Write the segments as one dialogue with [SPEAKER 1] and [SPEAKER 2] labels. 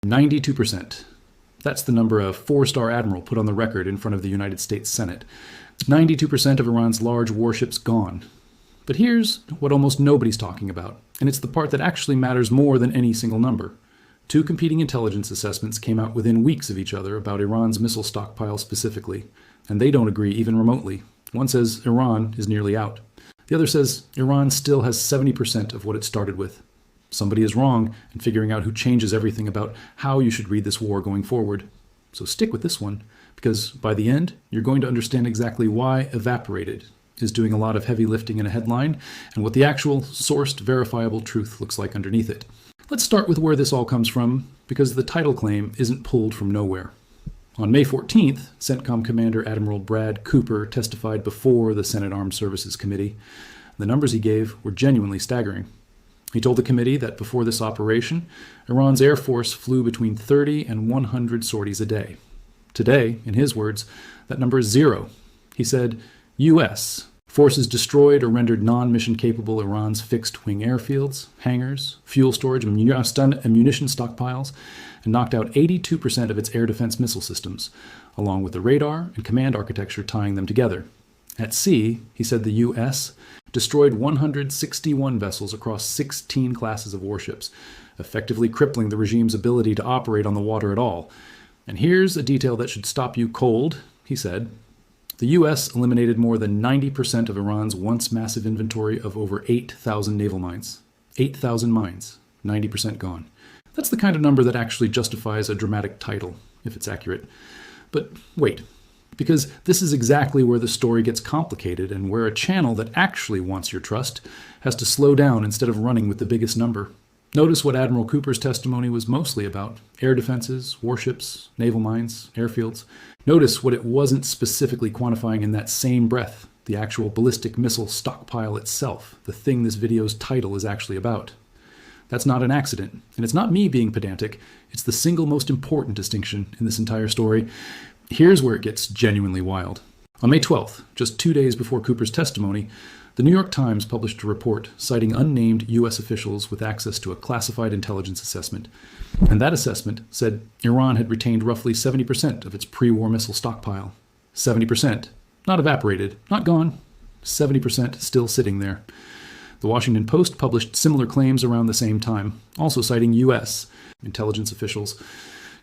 [SPEAKER 1] 92%. That's the number a four-star admiral put on the record in front of the United States Senate. 92% of Iran's large warships gone. But here's what almost nobody's talking about, and it's the part that actually matters more than any single number. Two competing intelligence assessments came out within weeks of each other about Iran's missile stockpile specifically, and they don't agree even remotely. One says Iran is nearly out. The other says Iran still has 70% of what it started with. Somebody is wrong in figuring out who changes everything about how you should read this war going forward. So stick with this one, because by the end, you're going to understand exactly why EVAPORATED is doing a lot of heavy lifting in a headline and what the actual sourced, verifiable truth looks like underneath it. Let's start with where this all comes from, because the title claim isn't pulled from nowhere. On May 14th, CENTCOM Commander Admiral Brad Cooper testified before the Senate Armed Services Committee. The numbers he gave were genuinely staggering. He told the committee that before this operation, Iran's Air Force flew between 30 and 100 sorties a day. Today, in his words, that number is 0. He said, U.S. forces destroyed or rendered non-mission capable Iran's fixed-wing airfields, hangars, fuel storage, and munition stockpiles, and knocked out 82% of its air defense missile systems, along with the radar and command architecture tying them together. At sea, he said the U.S. destroyed 161 vessels across 16 classes of warships, effectively crippling the regime's ability to operate on the water at all. And here's a detail that should stop you cold, he said. The U.S. eliminated more than 90% of Iran's once massive inventory of over 8,000 naval mines. 8,000 mines, 90% gone. That's the kind of number that actually justifies a dramatic title, if it's accurate. But wait, because this is exactly where the story gets complicated and where a channel that actually wants your trust has to slow down instead of running with the biggest number. Notice what Admiral Cooper's testimony was mostly about: air defenses, warships, naval mines, airfields. Notice what it wasn't specifically quantifying in that same breath: the actual ballistic missile stockpile itself, the thing this video's title is actually about. That's not an accident, and it's not me being pedantic. It's the single most important distinction in this entire story. Here's where it gets genuinely wild. On May 12th, just 2 days before Cooper's testimony, the New York Times published a report citing unnamed U.S. officials with access to a classified intelligence assessment. And that assessment said Iran had retained roughly 70% of its pre-war missile stockpile. 70%. Not evaporated, not gone. 70% still sitting there. The Washington Post published similar claims around the same time, also citing U.S. intelligence officials.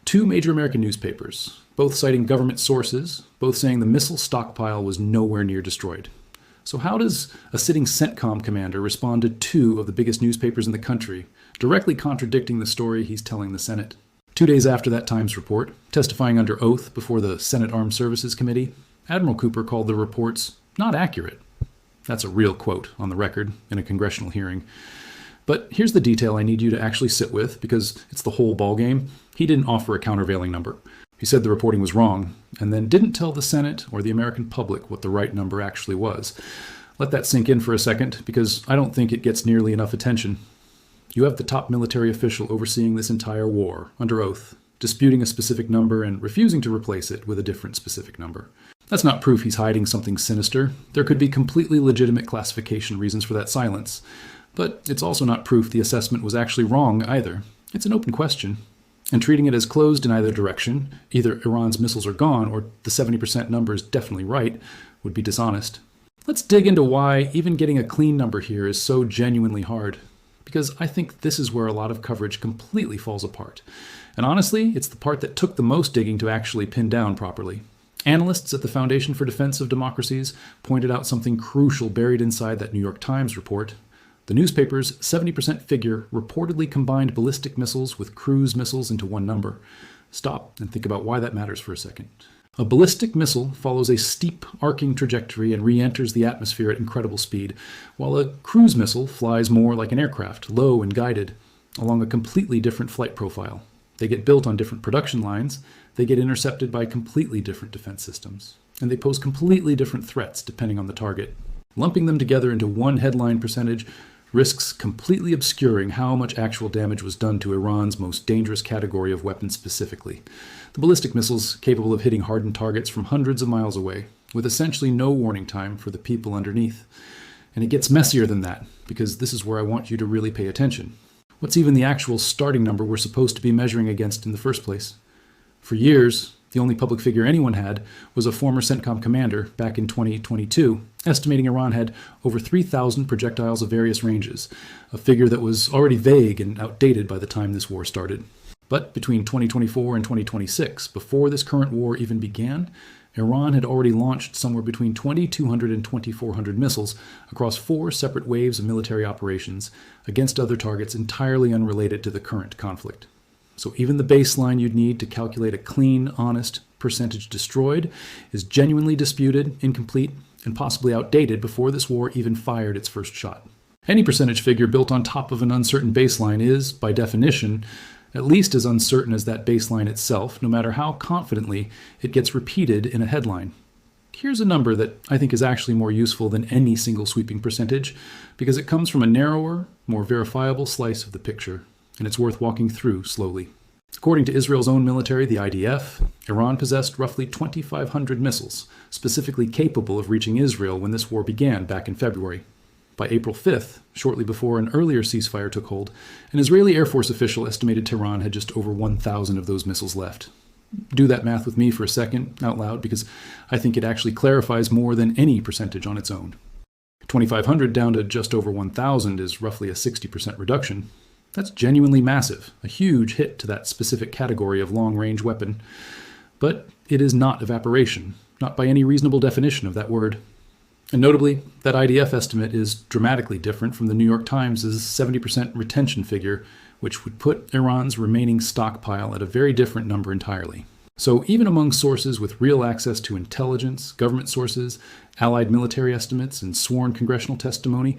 [SPEAKER 1] Two major American newspapers, both citing government sources, both saying the missile stockpile was nowhere near destroyed. So how does a sitting CENTCOM commander respond to two of the biggest newspapers in the country, directly contradicting the story he's telling the Senate? 2 days after that Times report, testifying under oath before the Senate Armed Services Committee, Admiral Cooper called the reports not accurate. That's a real quote on the record in a congressional hearing. But here's the detail I need you to actually sit with, because it's the whole ballgame. He didn't offer a countervailing number. He said the reporting was wrong, and then didn't tell the Senate or the American public what the right number actually was. Let that sink in for a second, because I don't think it gets nearly enough attention. You have the top military official overseeing this entire war, under oath, disputing a specific number and refusing to replace it with a different specific number. That's not proof he's hiding something sinister. There could be completely legitimate classification reasons for that silence. But it's also not proof the assessment was actually wrong either. It's an open question. And treating it as closed in either direction, either Iran's missiles are gone or the 70% number is definitely right, would be dishonest. Let's dig into why even getting a clean number here is so genuinely hard. Because I think this is where a lot of coverage completely falls apart. And honestly, it's the part that took the most digging to actually pin down properly. Analysts at the Foundation for Defense of Democracies pointed out something crucial buried inside that New York Times report. The newspaper's 70% figure reportedly combined ballistic missiles with cruise missiles into one number. Stop and think about why that matters for a second. A ballistic missile follows a steep, arcing trajectory and re-enters the atmosphere at incredible speed, while a cruise missile flies more like an aircraft, low and guided, along a completely different flight profile. They get built on different production lines, they get intercepted by completely different defense systems, and they pose completely different threats depending on the target. Lumping them together into one headline percentage risks completely obscuring how much actual damage was done to Iran's most dangerous category of weapons specifically. The ballistic missiles capable of hitting hardened targets from hundreds of miles away, with essentially no warning time for the people underneath. And it gets messier than that, because this is where I want you to really pay attention. What's even the actual starting number we're supposed to be measuring against in the first place? For years, the only public figure anyone had was a former CENTCOM commander back in 2022, estimating Iran had over 3,000 projectiles of various ranges, a figure that was already vague and outdated by the time this war started. But between 2024 and 2026, before this current war even began, Iran had already launched somewhere between 2,200 and 2,400 missiles across 4 separate waves of military operations against other targets entirely unrelated to the current conflict. So even the baseline you'd need to calculate a clean, honest percentage destroyed is genuinely disputed, incomplete, and possibly outdated before this war even fired its first shot. Any percentage figure built on top of an uncertain baseline is, by definition, at least as uncertain as that baseline itself, no matter how confidently it gets repeated in a headline. Here's a number that I think is actually more useful than any single sweeping percentage, because it comes from a narrower, more verifiable slice of the picture, and it's worth walking through slowly. According to Israel's own military, the IDF, Iran possessed roughly 2,500 missiles, specifically capable of reaching Israel when this war began back in February. By April 5th, shortly before an earlier ceasefire took hold, an Israeli Air Force official estimated Tehran had just over 1,000 of those missiles left. Do that math with me for a second, out loud, because I think it actually clarifies more than any percentage on its own. 2,500 down to just over 1,000 is roughly a 60% reduction. That's genuinely massive, a huge hit to that specific category of long-range weapon. But it is not evaporation, not by any reasonable definition of that word. And notably, that IDF estimate is dramatically different from the New York Times' 70% retention figure, which would put Iran's remaining stockpile at a very different number entirely. So even among sources with real access to intelligence, government sources, allied military estimates, and sworn congressional testimony,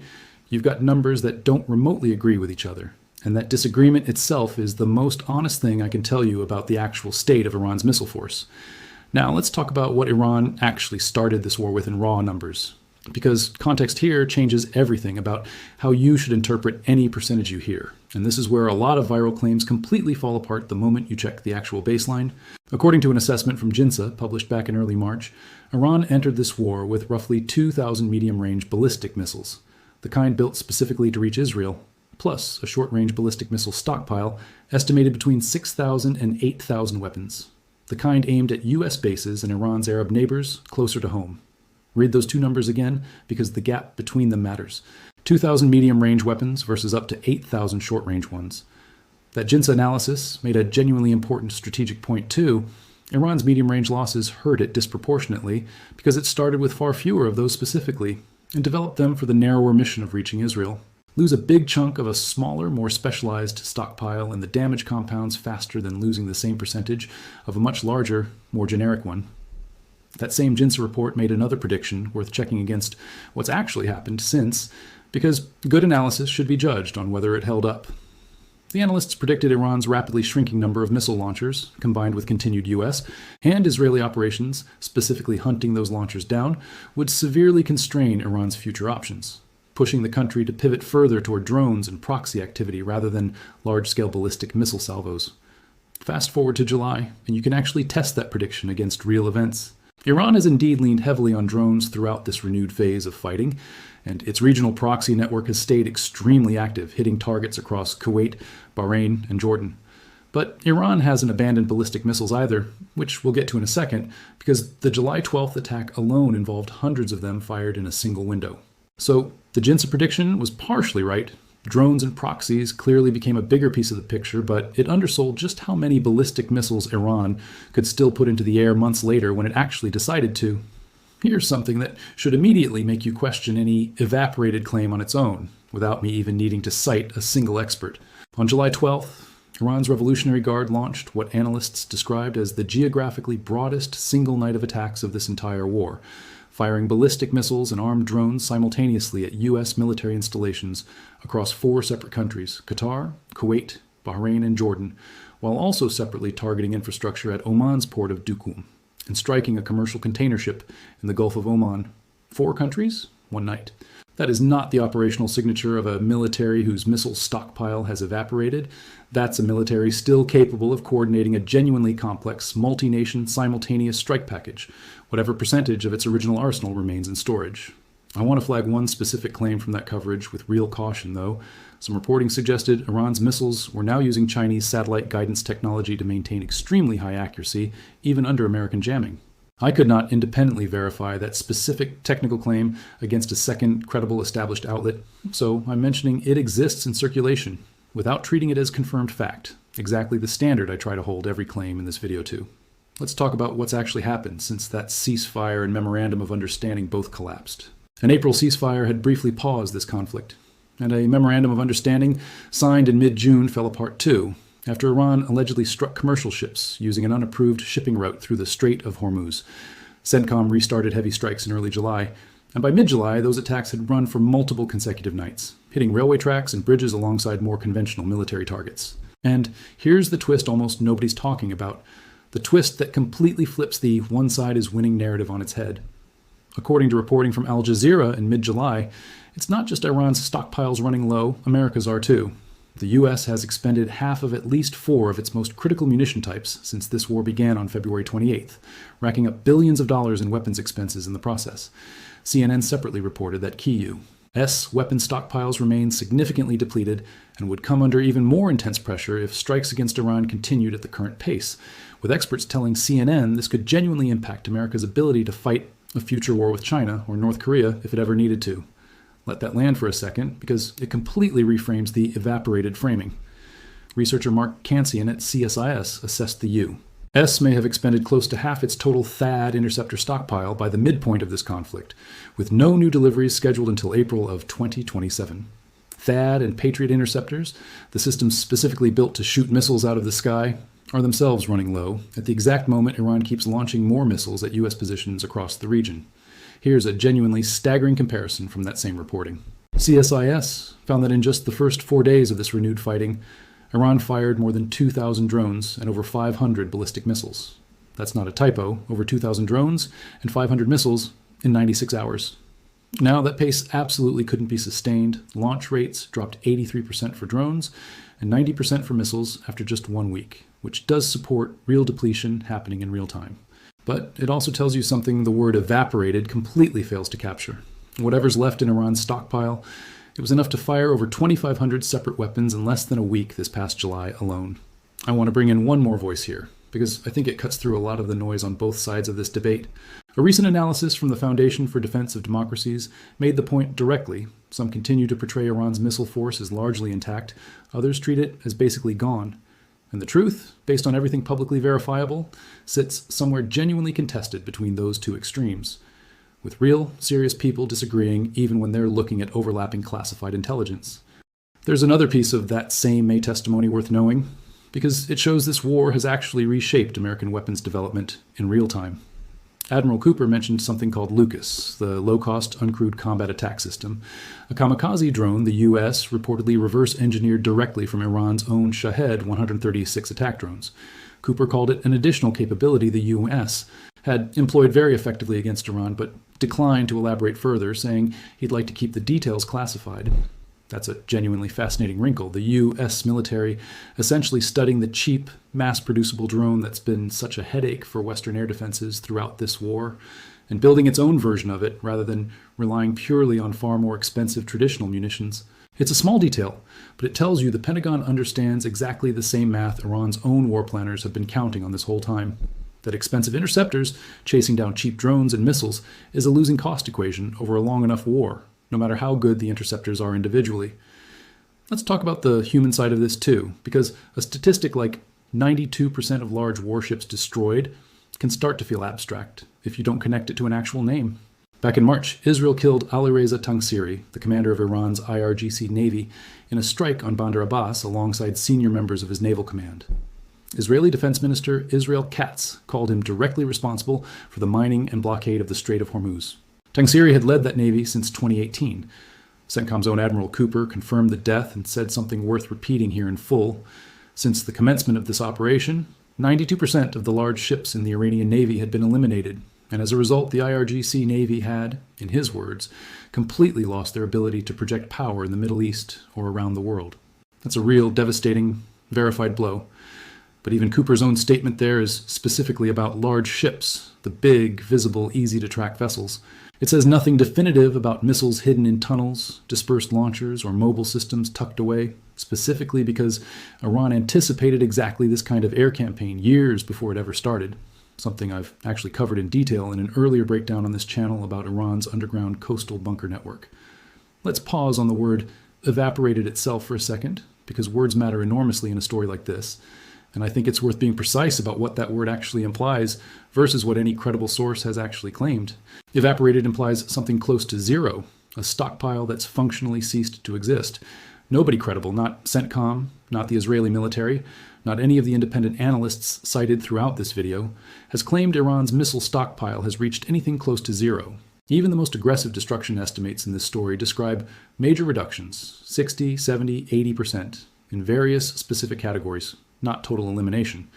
[SPEAKER 1] you've got numbers that don't remotely agree with each other. And that disagreement itself is the most honest thing I can tell you about the actual state of Iran's missile force. Now let's talk about what Iran actually started this war with in raw numbers, because context here changes everything about how you should interpret any percentage you hear. And this is where a lot of viral claims completely fall apart the moment you check the actual baseline. According to an assessment from JINSA, published back in early March, Iran entered this war with roughly 2,000 medium-range ballistic missiles, the kind built specifically to reach Israel, plus a short-range ballistic missile stockpile estimated between 6,000 and 8,000 weapons, the kind aimed at U.S. bases and Iran's Arab neighbors closer to home. Read those two numbers again, because the gap between them matters. 2,000 medium-range weapons versus up to 8,000 short-range ones. That JINSA analysis made a genuinely important strategic point too. Iran's medium-range losses hurt it disproportionately because it started with far fewer of those specifically and developed them for the narrower mission of reaching Israel. Lose a big chunk of a smaller, more specialized stockpile and the damage compounds faster than losing the same percentage of a much larger, more generic one. That same JINSA report made another prediction worth checking against what's actually happened since, because good analysis should be judged on whether it held up. The analysts predicted Iran's rapidly shrinking number of missile launchers, combined with continued U.S. and Israeli operations, specifically hunting those launchers down, would severely constrain Iran's future options, pushing the country to pivot further toward drones and proxy activity rather than large-scale ballistic missile salvos. Fast forward to July, and you can actually test that prediction against real events. Iran has indeed leaned heavily on drones throughout this renewed phase of fighting, and its regional proxy network has stayed extremely active, hitting targets across Kuwait, Bahrain, and Jordan. But Iran hasn't abandoned ballistic missiles either, which we'll get to in a second, because the July 12th attack alone involved hundreds of them fired in a single window. So the JINSA prediction was partially right. Drones and proxies clearly became a bigger piece of the picture, but it undersold just how many ballistic missiles Iran could still put into the air months later when it actually decided to. Here's something that should immediately make you question any evaporated claim on its own, without me even needing to cite a single expert. On July 12th, Iran's Revolutionary Guard launched what analysts described as the geographically broadest single night of attacks of this entire war, firing ballistic missiles and armed drones simultaneously at U.S. military installations across 4 separate countries: Qatar, Kuwait, Bahrain, and Jordan, while also separately targeting infrastructure at Oman's port of Duqm and striking a commercial container ship in the Gulf of Oman. 4 countries, 1 night. That is not the operational signature of a military whose missile stockpile has evaporated. That's a military still capable of coordinating a genuinely complex, multi-nation, simultaneous strike package, whatever percentage of its original arsenal remains in storage. I want to flag one specific claim from that coverage with real caution, though. Some reporting suggested Iran's missiles were now using Chinese satellite guidance technology to maintain extremely high accuracy, even under American jamming. I could not independently verify that specific technical claim against a second credible established outlet, so I'm mentioning it exists in circulation, without treating it as confirmed fact, exactly the standard I try to hold every claim in this video to. Let's talk about what's actually happened since that ceasefire and memorandum of understanding both collapsed. An April ceasefire had briefly paused this conflict, and a memorandum of understanding signed in mid-June fell apart too, after Iran allegedly struck commercial ships using an unapproved shipping route through the Strait of Hormuz. CENTCOM restarted heavy strikes in early July, and by mid-July, those attacks had run for multiple consecutive nights, hitting railway tracks and bridges alongside more conventional military targets. And here's the twist almost nobody's talking about, the twist that completely flips the one side is winning narrative on its head. According to reporting from Al Jazeera in mid-July, it's not just Iran's stockpiles running low, America's are too. The U.S. has expended half of at least 4 of its most critical munition types since this war began on February 28th, racking up billions of dollars in weapons expenses in the process. CNN separately reported that key U.S. weapon stockpiles remain significantly depleted and would come under even more intense pressure if strikes against Iran continued at the current pace, with experts telling CNN this could genuinely impact America's ability to fight a future war with China or North Korea if it ever needed to. Let that land for a second, because it completely reframes the evaporated framing. Researcher Mark Kansian at CSIS assessed the U.S. may have expended close to half its total THAAD interceptor stockpile by the midpoint of this conflict, with no new deliveries scheduled until April of 2027. THAAD and Patriot interceptors, the systems specifically built to shoot missiles out of the sky, are themselves running low at the exact moment Iran keeps launching more missiles at U.S. positions across the region. Here's a genuinely staggering comparison from that same reporting. CSIS found that in just the first 4 days of this renewed fighting, Iran fired more than 2,000 drones and over 500 ballistic missiles. That's not a typo, over 2,000 drones and 500 missiles in 96 hours. Now, that pace absolutely couldn't be sustained. Launch rates dropped 83% for drones and 90% for missiles after just 1 week, which does support real depletion happening in real time. But it also tells you something the word evaporated completely fails to capture. Whatever's left in Iran's stockpile, it was enough to fire over 2,500 separate weapons in less than a week this past July alone. I want to bring in one more voice here, because I think it cuts through a lot of the noise on both sides of this debate. A recent analysis from the Foundation for Defense of Democracies made the point directly. Some continue to portray Iran's missile force as largely intact, others treat it as basically gone. And the truth, based on everything publicly verifiable, sits somewhere genuinely contested between those two extremes, with real, serious people disagreeing even when they're looking at overlapping classified intelligence. There's another piece of that same May testimony worth knowing, because it shows this war has actually reshaped American weapons development in real time. Admiral Cooper mentioned something called Lucas, the low-cost uncrewed combat attack system, a kamikaze drone the U.S. reportedly reverse-engineered directly from Iran's own Shahed 136 attack drones. Cooper called it an additional capability the U.S. had employed very effectively against Iran, but declined to elaborate further, saying he'd like to keep the details classified. That's a genuinely fascinating wrinkle. The U.S. military essentially studying the cheap, mass-producible drone that's been such a headache for Western air defenses throughout this war, and building its own version of it rather than relying purely on far more expensive traditional munitions. It's a small detail, but it tells you the Pentagon understands exactly the same math Iran's own war planners have been counting on this whole time. That expensive interceptors chasing down cheap drones and missiles is a losing cost equation over a long enough war, no matter how good the interceptors are individually. Let's talk about the human side of this too, because a statistic like 92% of large warships destroyed can start to feel abstract if you don't connect it to an actual name. Back in March, Israel killed Alireza Tangsiri, the commander of Iran's IRGC Navy, in a strike on Bandar Abbas alongside senior members of his naval command. Israeli Defense Minister Israel Katz called him directly responsible for the mining and blockade of the Strait of Hormuz. Tangsiri had led that navy since 2018. CENTCOM's own Admiral Cooper confirmed the death and said something worth repeating here in full. Since the commencement of this operation, 92% of the large ships in the Iranian Navy had been eliminated, and as a result, the IRGC Navy had, in his words, completely lost their ability to project power in the Middle East or around the world. That's a real, devastating, verified blow. But even Cooper's own statement there is specifically about large ships, the big, visible, easy-to-track vessels. It says nothing definitive about missiles hidden in tunnels, dispersed launchers, or mobile systems tucked away, specifically because Iran anticipated exactly this kind of air campaign years before it ever started, something I've actually covered in detail in an earlier breakdown on this channel about Iran's underground coastal bunker network. Let's pause on the word evaporated itself for a second, because words matter enormously in a story like this. And I think it's worth being precise about what that word actually implies versus what any credible source has actually claimed. Evaporated implies something close to zero, a stockpile that's functionally ceased to exist. Nobody credible, not CENTCOM, not the Israeli military, not any of the independent analysts cited throughout this video, has claimed Iran's missile stockpile has reached anything close to zero. Even the most aggressive destruction estimates in this story describe major reductions, 60, 70, 80%, in various specific categories, not total elimination.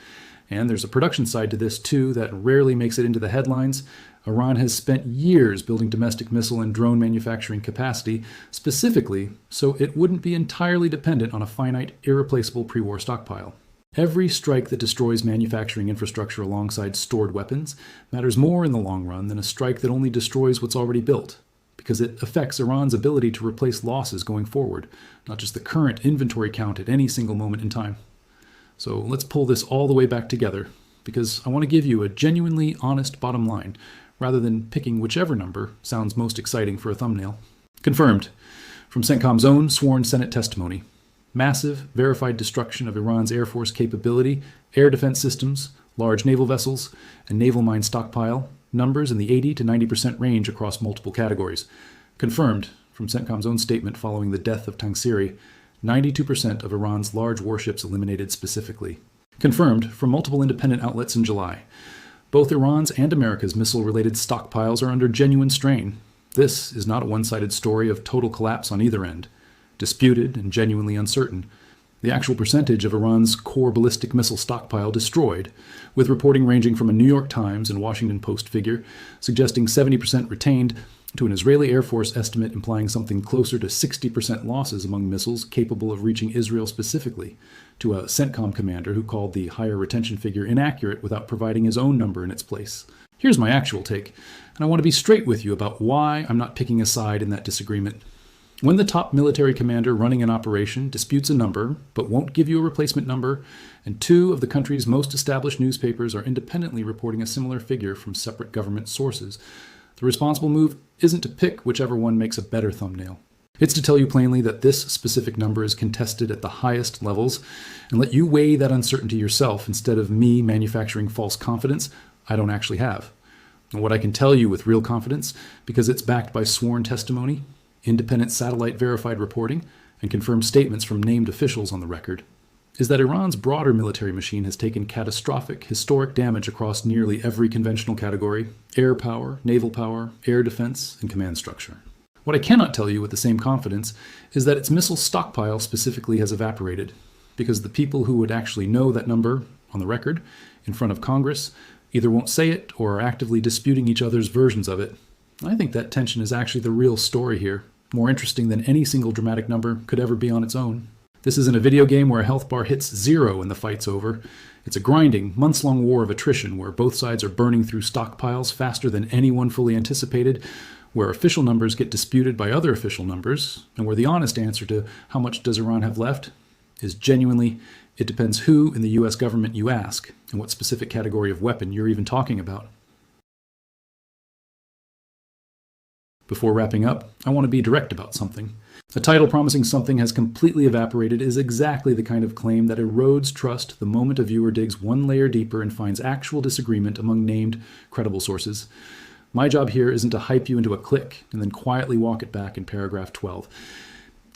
[SPEAKER 1] And there's a production side to this too that rarely makes it into the headlines. Iran has spent years building domestic missile and drone manufacturing capacity, specifically so it wouldn't be entirely dependent on a finite, irreplaceable pre-war stockpile. Every strike that destroys manufacturing infrastructure alongside stored weapons matters more in the long run than a strike that only destroys what's already built, because it affects Iran's ability to replace losses going forward, not just the current inventory count at any single moment in time. So let's pull this all the way back together, because I want to give you a genuinely honest bottom line, rather than picking whichever number sounds most exciting for a thumbnail. Confirmed from CENTCOM's own sworn Senate testimony. Massive, verified destruction of Iran's Air Force capability, air defense systems, large naval vessels, and naval mine stockpile, numbers in the 80 to 90% range across multiple categories. Confirmed from CENTCOM's own statement following the death of Tangsiri, 92% of Iran's large warships eliminated specifically. Confirmed from multiple independent outlets in July. Both Iran's and America's missile-related stockpiles are under genuine strain. This is not a one-sided story of total collapse on either end. Disputed and genuinely uncertain. The actual percentage of Iran's core ballistic missile stockpile destroyed, with reporting ranging from a New York Times and Washington Post figure suggesting 70% retained to an Israeli Air Force estimate implying something closer to 60% losses among missiles capable of reaching Israel specifically, to a CENTCOM commander who called the higher retention figure inaccurate without providing his own number in its place. Here's my actual take, and I want to be straight with you about why I'm not picking a side in that disagreement. When the top military commander running an operation disputes a number, but won't give you a replacement number, and two of the country's most established newspapers are independently reporting a similar figure from separate government sources, the responsible move isn't to pick whichever one makes a better thumbnail. It's to tell you plainly that this specific number is contested at the highest levels, and let you weigh that uncertainty yourself instead of me manufacturing false confidence I don't actually have. And what I can tell you with real confidence, because it's backed by sworn testimony, independent satellite-verified reporting, and confirmed statements from named officials on the record, is that Iran's broader military machine has taken catastrophic, historic damage across nearly every conventional category: air power, naval power, air defense, and command structure. What I cannot tell you with the same confidence is that its missile stockpile specifically has evaporated, because the people who would actually know that number, on the record, in front of Congress, either won't say it or are actively disputing each other's versions of it. I think that tension is actually the real story here, more interesting than any single dramatic number could ever be on its own. This isn't a video game where a health bar hits zero and the fight's over. It's a grinding, months-long war of attrition where both sides are burning through stockpiles faster than anyone fully anticipated, where official numbers get disputed by other official numbers, and where the honest answer to how much does Iran have left is genuinely, it depends who in the US government you ask and what specific category of weapon you're even talking about. Before wrapping up, I want to be direct about something. A title promising something has completely evaporated is exactly the kind of claim that erodes trust the moment a viewer digs one layer deeper and finds actual disagreement among named, credible sources. My job here isn't to hype you into a click and then quietly walk it back in paragraph 12.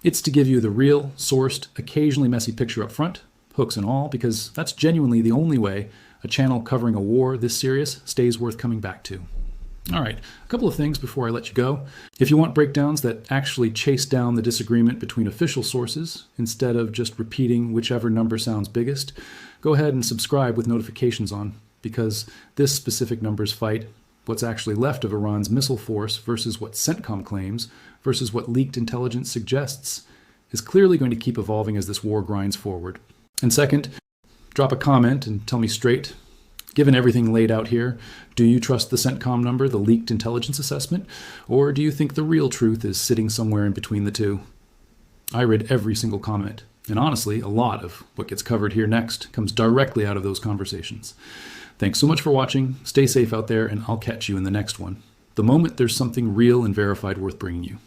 [SPEAKER 1] It's to give you the real, sourced, occasionally messy picture up front, hooks and all, because that's genuinely the only way a channel covering a war this serious stays worth coming back to. All right, a couple of things before I let you go. If you want breakdowns that actually chase down the disagreement between official sources, instead of just repeating whichever number sounds biggest, go ahead and subscribe with notifications on, because this specific numbers fight, what's actually left of Iran's missile force versus what CENTCOM claims versus what leaked intelligence suggests, is clearly going to keep evolving as this war grinds forward. And second, Drop a comment and tell me straight, given everything laid out here, do you trust the CENTCOM number, the leaked intelligence assessment, or do you think the real truth is sitting somewhere in between the two? I read every single comment, and honestly, a lot of what gets covered here next comes directly out of those conversations. Thanks so much for watching, stay safe out there, and I'll catch you in the next one, the moment there's something real and verified worth bringing you.